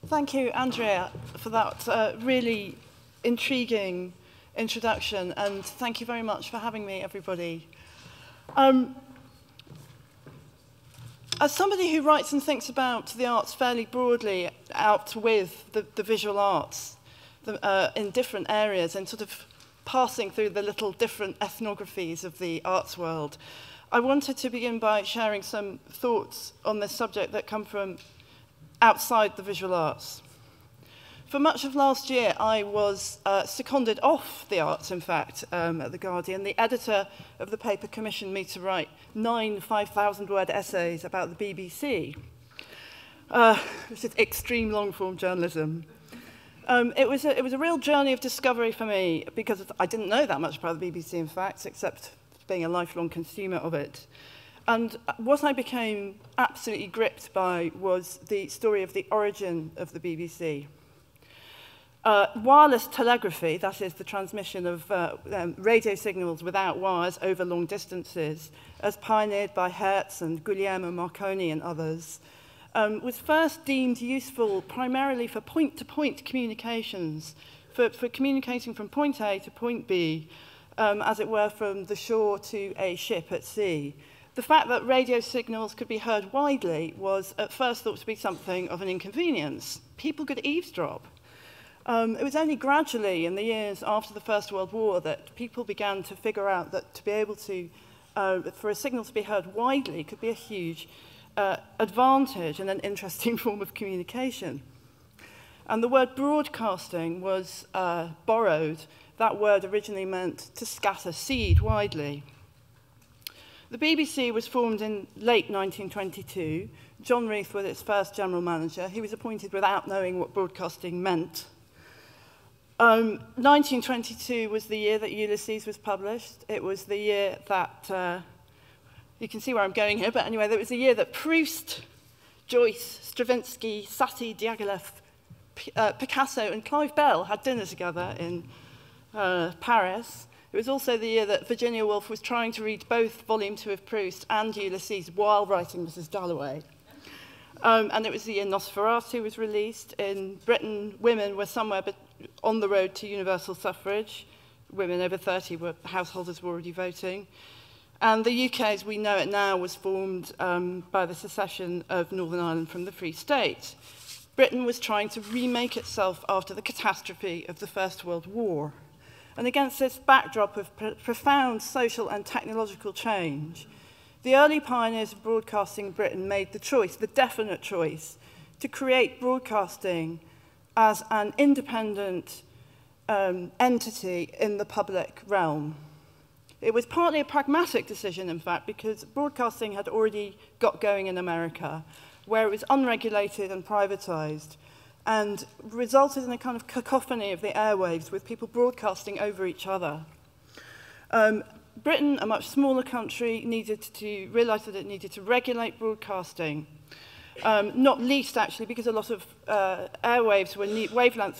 Thank you, Andrea, for that really intriguing introduction, and thank you very much for having me, everybody. As somebody who writes and thinks about the arts fairly broadly, out with the visual arts in different areas and sort of passing through the little different ethnographies of the arts world, I wanted to begin by sharing some thoughts on this subject that come from outside the visual arts. For much of last year, I was seconded off the arts, in fact, at The Guardian. The editor of the paper commissioned me to write 9 5,000-word essays about the BBC, which is extreme long-form journalism. It was a real journey of discovery for me, because I didn't know that much about the BBC, in fact, except being a lifelong consumer of it. And what I became absolutely gripped by was the story of the origin of the BBC. Wireless telegraphy, that is the transmission of radio signals without wires over long distances, as pioneered by Hertz and Guglielmo Marconi and others, was first deemed useful primarily for point-to-point communications, for communicating from point A to point B, as it were from the shore to a ship at sea. The fact that radio signals could be heard widely was at first thought to be something of an inconvenience. People could eavesdrop. It was only gradually in the years after the First World War that people began to figure out that to be able to, for a signal to be heard widely could be a huge advantage and an interesting form of communication. And the word broadcasting was borrowed. That word originally meant to scatter seed widely. The BBC was formed in late 1922. John Reith was its first general manager. He was appointed without knowing what broadcasting meant. 1922 was the year that Ulysses was published. It was the year that, you can see where I'm going here, but anyway, it was the year that Proust, Joyce, Stravinsky, Satie, Diaghilev, Picasso and Clive Bell had dinner together in Paris. It was also the year that Virginia Woolf was trying to read both Volume 2 of Proust and Ulysses while writing Mrs. Dalloway. And it was the year Nosferatu was released. In Britain, women were somewhere on the road to universal suffrage. Women over 30 were householders were already voting. And the UK, as we know it now, was formed by the secession of Northern Ireland from the Free State. Britain was trying to remake itself after the catastrophe of the First World War. And against this backdrop of profound social and technological change, the early pioneers of broadcasting in Britain made the choice, the definite choice, to create broadcasting as an independent entity in the public realm. It was partly a pragmatic decision, in fact, because broadcasting had already got going in America, where it was unregulated and privatized, and resulted in a kind of cacophony of the airwaves with people broadcasting over each other. Britain, a much smaller country, realized that it needed to regulate broadcasting, not least actually because a lot of wavelengths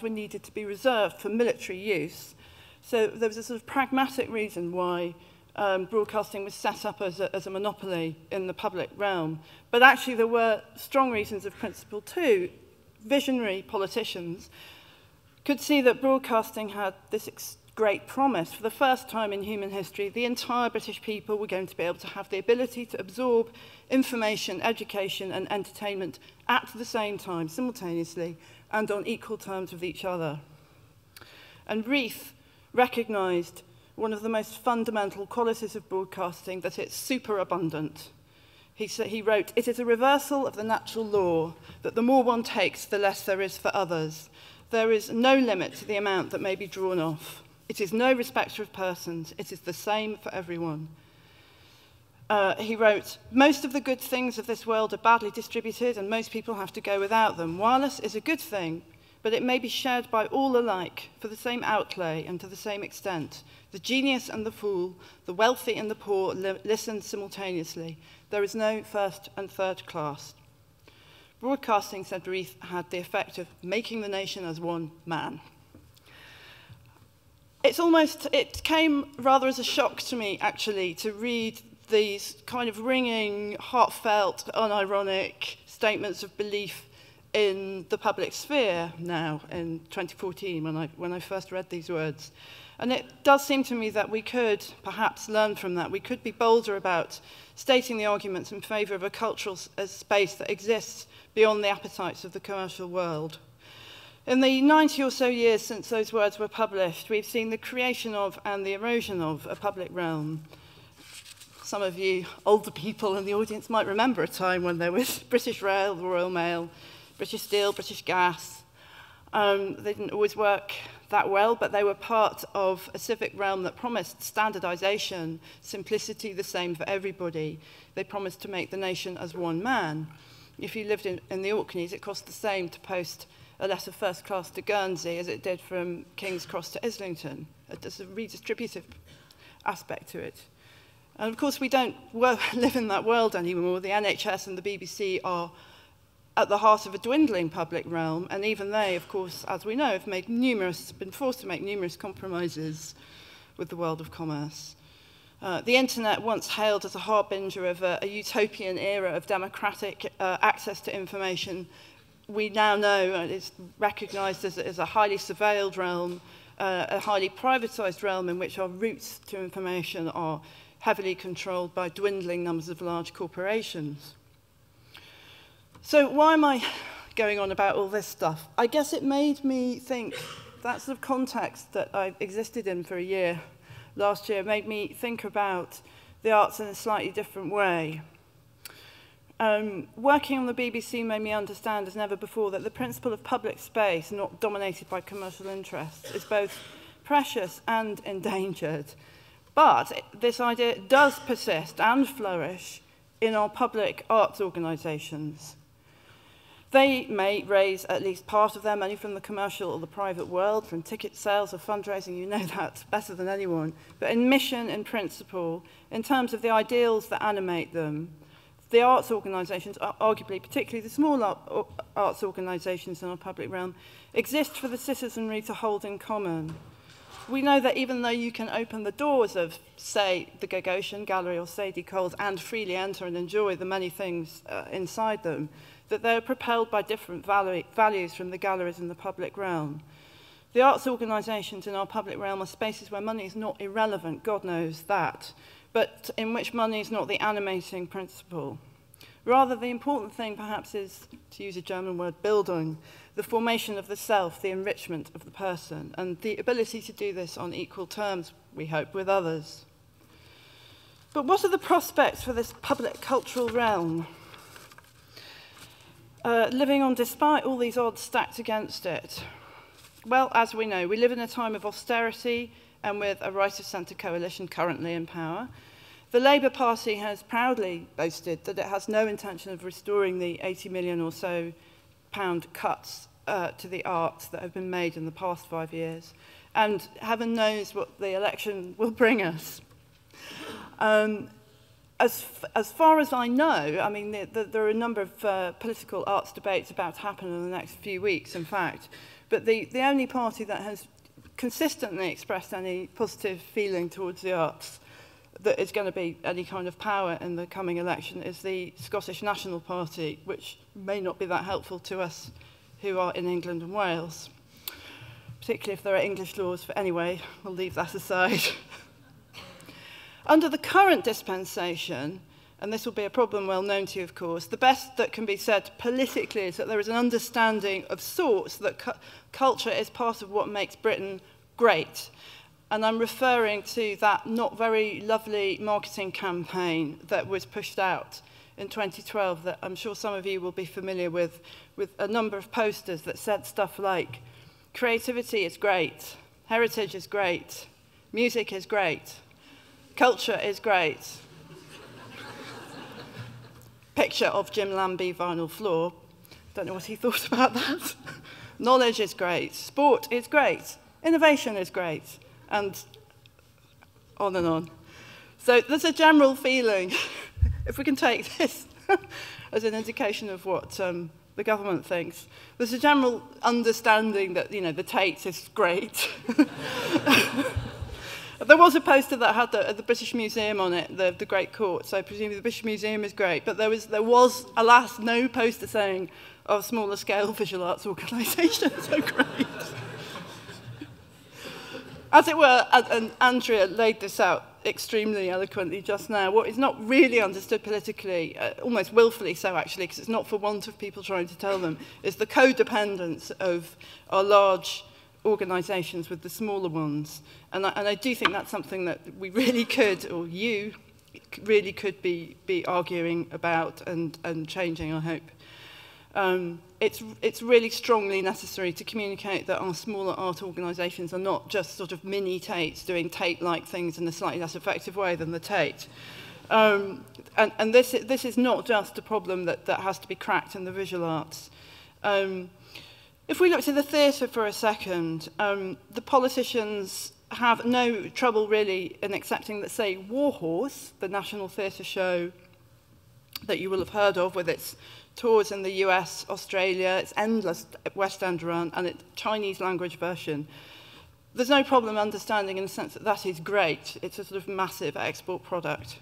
were needed to be reserved for military use. So there was a sort of pragmatic reason why broadcasting was set up as a monopoly in the public realm. But actually there were strong reasons of principle too. Visionary politicians could see that broadcasting had this great promise. For the first time in human history, the entire British people were going to be able to have the ability to absorb information, education and entertainment at the same time, simultaneously, and on equal terms with each other. And Reith recognised one of the most fundamental qualities of broadcasting, that it's superabundant. He wrote, "It is a reversal of the natural law that the more one takes, the less there is for others. There is no limit to the amount that may be drawn off. It is no respecter of persons. It is the same for everyone." He wrote, "Most of the good things of this world are badly distributed and most people have to go without them. Wireless is a good thing, but it may be shared by all alike for the same outlay and to the same extent. The genius and the fool, the wealthy and the poor listen simultaneously. There is no first and third class." Broadcasting, said Reith, had the effect of making the nation as one man. It came rather as a shock to me, actually, to read these kind of ringing, heartfelt, unironic statements of belief in the public sphere now in 2014 when I first read these words. And it does seem to me that we could perhaps learn from that. We could be bolder about stating the arguments in favour of a cultural space that exists beyond the appetites of the commercial world. In the 90 or so years since those words were published, we've seen the creation of and the erosion of a public realm. Some of you older people in the audience might remember a time when there was British Rail, the Royal Mail, British Steel, British Gas. They didn't always work that well, but they were part of a civic realm that promised standardization, simplicity the same for everybody. They promised to make the nation as one man. If you lived in the Orkneys, it cost the same to post a letter first class to Guernsey as it did from King's Cross to Islington. There's a redistributive aspect to it. And of course, we don't live in that world anymore. The NHS and the BBC are at the heart of a dwindling public realm, and even they, of course, as we know, have been forced to make numerous compromises with the world of commerce. The internet, once hailed as a harbinger of a utopian era of democratic access to information, we now know is recognised as a highly surveilled realm, a highly privatised realm in which our routes to information are heavily controlled by dwindling numbers of large corporations. So why am I going on about all this stuff? I guess it made me think, that sort of context that I existed in for a year last year made me think about the arts in a slightly different way. Working on the BBC made me understand as never before that the principle of public space, not dominated by commercial interests, is both precious and endangered. But this idea does persist and flourish in our public arts organisations. They may raise at least part of their money from the commercial or the private world, from ticket sales or fundraising, you know that better than anyone. But in mission, in principle, in terms of the ideals that animate them, the arts organisations, arguably particularly the small arts organisations in our public realm, exist for the citizenry to hold in common. We know that even though you can open the doors of, say, the Gagosian Gallery or Sadie Cole's and freely enter and enjoy the many things inside them, that they are propelled by different values from the galleries in the public realm. The arts organisations in our public realm are spaces where money is not irrelevant, God knows that, but in which money is not the animating principle. Rather, the important thing perhaps is, to use a German word, Bildung, the formation of the self, the enrichment of the person, and the ability to do this on equal terms, we hope, with others. But what are the prospects for this public cultural realm? Living on despite all these odds stacked against it? Well, as we know, we live in a time of austerity and with a right-of-centre coalition currently in power. The Labour Party has proudly boasted that it has no intention of restoring the 80 million or so pound cuts to the arts that have been made in the past 5 years. And heaven knows what the election will bring us. As far as I know, I mean, there are a number of political arts debates about to happen in the next few weeks, in fact. But the only party that has consistently expressed any positive feeling towards the arts that is going to be any kind of power in the coming election is the Scottish National Party, which may not be that helpful to us who are in England and Wales, particularly if there are English laws. But anyway, we'll leave that aside. Under the current dispensation, and this will be a problem well known to you, of course, the best that can be said politically is that there is an understanding of sorts that culture is part of what makes Britain great. And I'm referring to that not very lovely marketing campaign that was pushed out in 2012 that I'm sure some of you will be familiar with a number of posters that said stuff like, creativity is great, heritage is great, music is great, culture is great. Picture of Jim Lambie vinyl floor. Don't know what he thought about that. Knowledge is great, sport is great, innovation is great. And on and on. So there's a general feeling, if we can take this as an indication of what the government thinks, there's a general understanding that, you know, the Tate is great. There was a poster that had the British Museum on it, the Great Court, so presumably the British Museum is great, but there was, alas, no poster saying, oh, smaller scale visual arts organisations are great. As it were, and Andrea laid this out extremely eloquently just now, what is not really understood politically, almost willfully so actually, because it's not for want of people trying to tell them, is the codependence of our large organisations with the smaller ones. And I do think that's something that we really could, or you really could be arguing about and changing, I hope. It's really strongly necessary to communicate that our smaller art organisations are not just sort of mini Tates doing Tate-like things in a slightly less effective way than the Tate. And this is not just a problem that has to be cracked in the visual arts. If we look to the theatre for a second, the politicians have no trouble really in accepting that, say, Warhorse, the National Theatre show that you will have heard of with its tours in the US, Australia, its endless West End run, and its Chinese language version. There's no problem understanding in the sense that that is great. It's a sort of massive export product.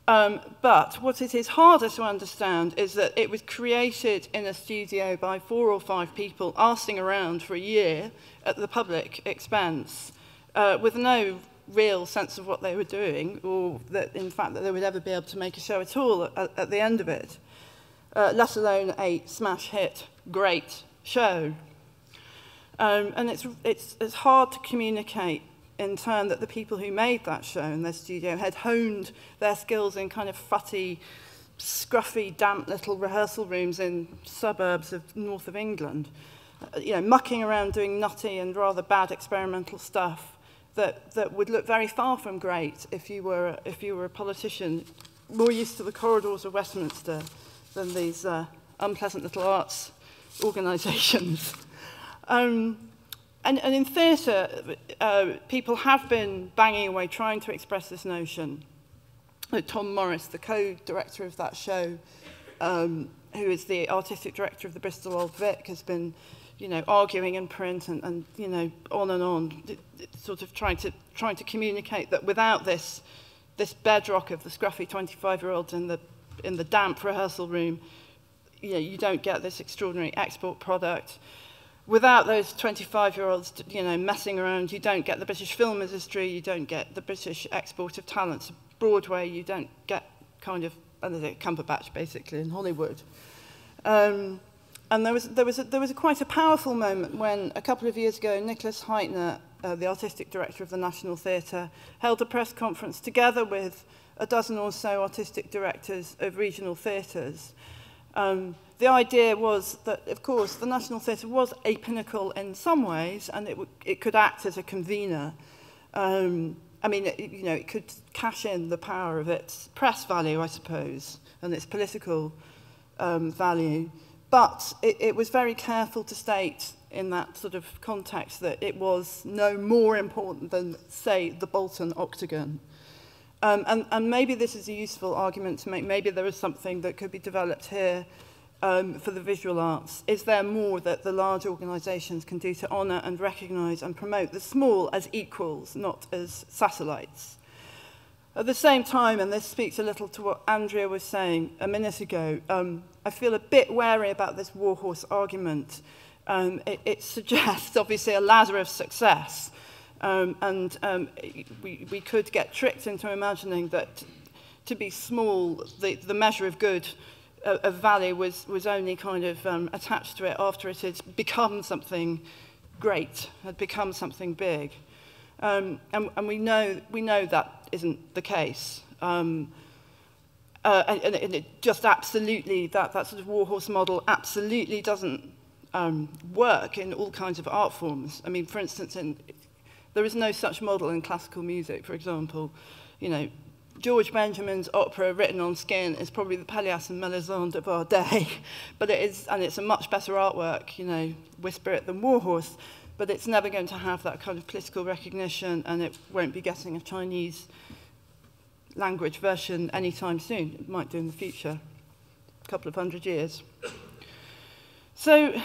But what it is harder to understand is that it was created in a studio by 4 or 5 people arsing around for a year at the public expense with no real sense of what they were doing, or that, in fact, that they would ever be able to make a show at all at the end of it. Let alone a smash hit, great show. And it's hard to communicate in turn that the people who made that show in their studio had honed their skills in kind of futty, scruffy, damp little rehearsal rooms in suburbs of north of England, mucking around doing nutty and rather bad experimental stuff that would look very far from great if you were a politician more used to the corridors of Westminster than these unpleasant little arts organisations. And in theatre, people have been banging away trying to express this notion. Tom Morris, the co-director of that show, who is the artistic director of the Bristol Old Vic, has been, arguing in print and on and on, sort of trying to communicate that without this bedrock of the scruffy 25-year-olds in the damp rehearsal room, you don't get this extraordinary export product. Without those 25-year-olds, messing around, you don't get the British film industry, you don't get the British export of talent to Broadway, you don't get kind of, Cumberbatch basically in Hollywood. And there was quite a powerful moment when a couple of years ago, Nicholas Heitner, the artistic director of the National Theatre, held a press conference together with a dozen or so artistic directors of regional theatres. The idea was that, of course, the National Theatre was a pinnacle in some ways, and it could act as a convener. It could cash in the power of its press value, I suppose, and its political value. But it was very careful to state in that sort of context that it was no more important than, say, the Bolton Octagon. And maybe this is a useful argument to make. Maybe there is something that could be developed here for the visual arts. Is there more that the large organisations can do to honour and recognise and promote the small as equals, not as satellites? At the same time, and this speaks a little to what Andrea was saying a minute ago, I feel a bit wary about this Warhorse argument. It suggests, obviously, a ladder of success. We could get tricked into imagining that to be small, the measure of good, of value, was only kind of attached to it after it had become something great, had become something big. And we know that isn't the case. And it just absolutely, that sort of Warhorse model absolutely doesn't work in all kinds of art forms. I mean, for instance, there is no such model in classical music, for example. George Benjamin's opera written on skin is probably the Pelléas and Mélisande of our day, but it's a much better artwork, Whisper It, than Warhorse, but it's never going to have that kind of political recognition, and it won't be getting a Chinese language version anytime soon. It might do in the future, a couple of 100 years. So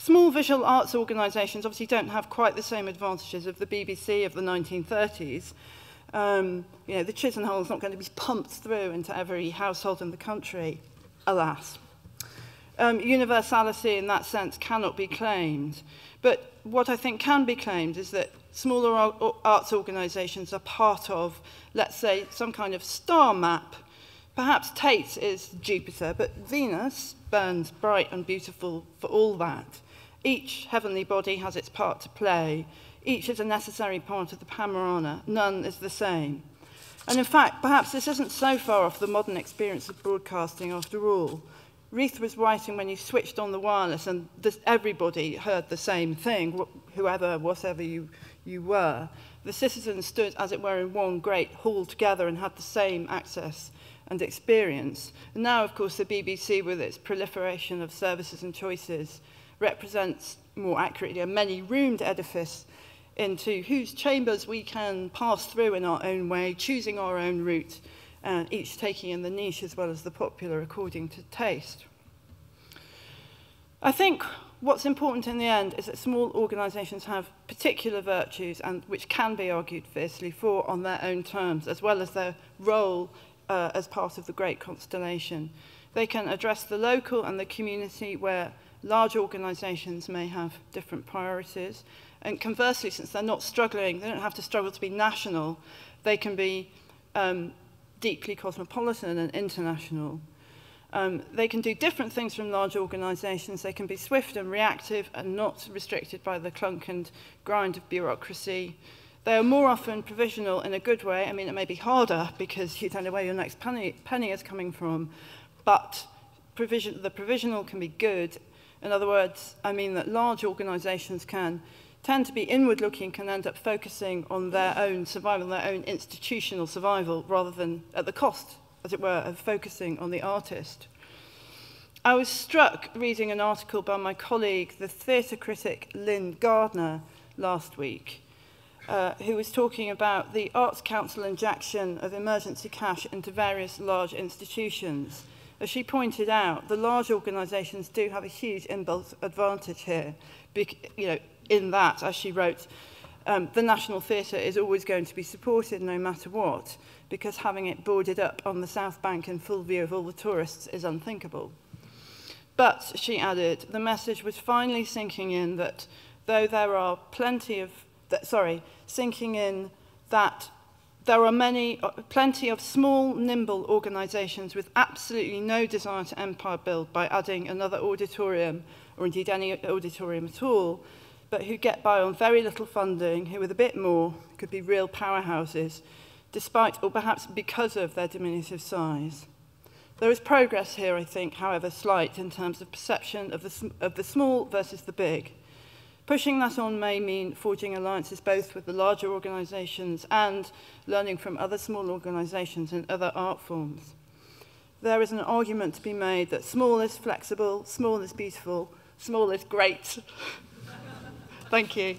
Small visual arts organisations obviously don't have quite the same advantages of the BBC of the 1930s. You know, the Chisenhole is not going to be pumped through into every household in the country, alas. Universality in that sense cannot be claimed. But what I think can be claimed is that smaller arts organisations are part of, let's say, some kind of star map. Perhaps Tate is Jupiter, but Venus burns bright and beautiful for all that. Each heavenly body has its part to play. Each is a necessary part of the panorama. None is the same. And in fact, perhaps this isn't so far off the modern experience of broadcasting after all. Reith was writing when you switched on the wireless and everybody heard the same thing, whoever, whatever you were. The citizens stood, as it were, in one great hall together and had the same access and experience. And now, of course, the BBC, with its proliferation of services and choices, represents more accurately a many-roomed edifice into whose chambers we can pass through in our own way, choosing our own route, each taking in the niche as well as the popular according to taste. I think what's important in the end is that small organisations have particular virtues and which can be argued fiercely for on their own terms, as well as their role as part of the great constellation. They can address the local and the community where large organisations may have different priorities. And conversely, since they're not struggling, they don't have to struggle to be national, they can be deeply cosmopolitan and international. They can do different things from large organisations. They can be swift and reactive and not restricted by the clunk and grind of bureaucracy. They are more often provisional in a good way. I mean, it may be harder because you don't know where your next penny is coming from, but the provisional can be good. In other words, I mean that large organisations can tend to be inward-looking, can end up focusing on their own survival, their own institutional survival, rather than at the cost, as it were, of focusing on the artist. I was struck reading an article by my colleague, the theatre critic Lynn Gardner, last week, who was talking about the Arts Council injection of emergency cash into various large institutions. As she pointed out, the large organisations do have a huge inbuilt advantage here, you know, in that, as she wrote, the National Theatre is always going to be supported no matter what, because having it boarded up on the South Bank in full view of all the tourists is unthinkable. But, she added, the message was finally sinking in that though there are plenty of, sinking in that there are plenty of small, nimble organisations with absolutely no desire to empire build by adding another auditorium, or indeed any auditorium at all, but who get by on very little funding, who with a bit more could be real powerhouses, despite or perhaps because of their diminutive size. There is progress here, I think, however slight, in terms of perception of the small versus the big. Pushing that on may mean forging alliances both with the larger organisations and learning from other small organisations in other art forms. There is an argument to be made that small is flexible, small is beautiful, small is great. Thank you.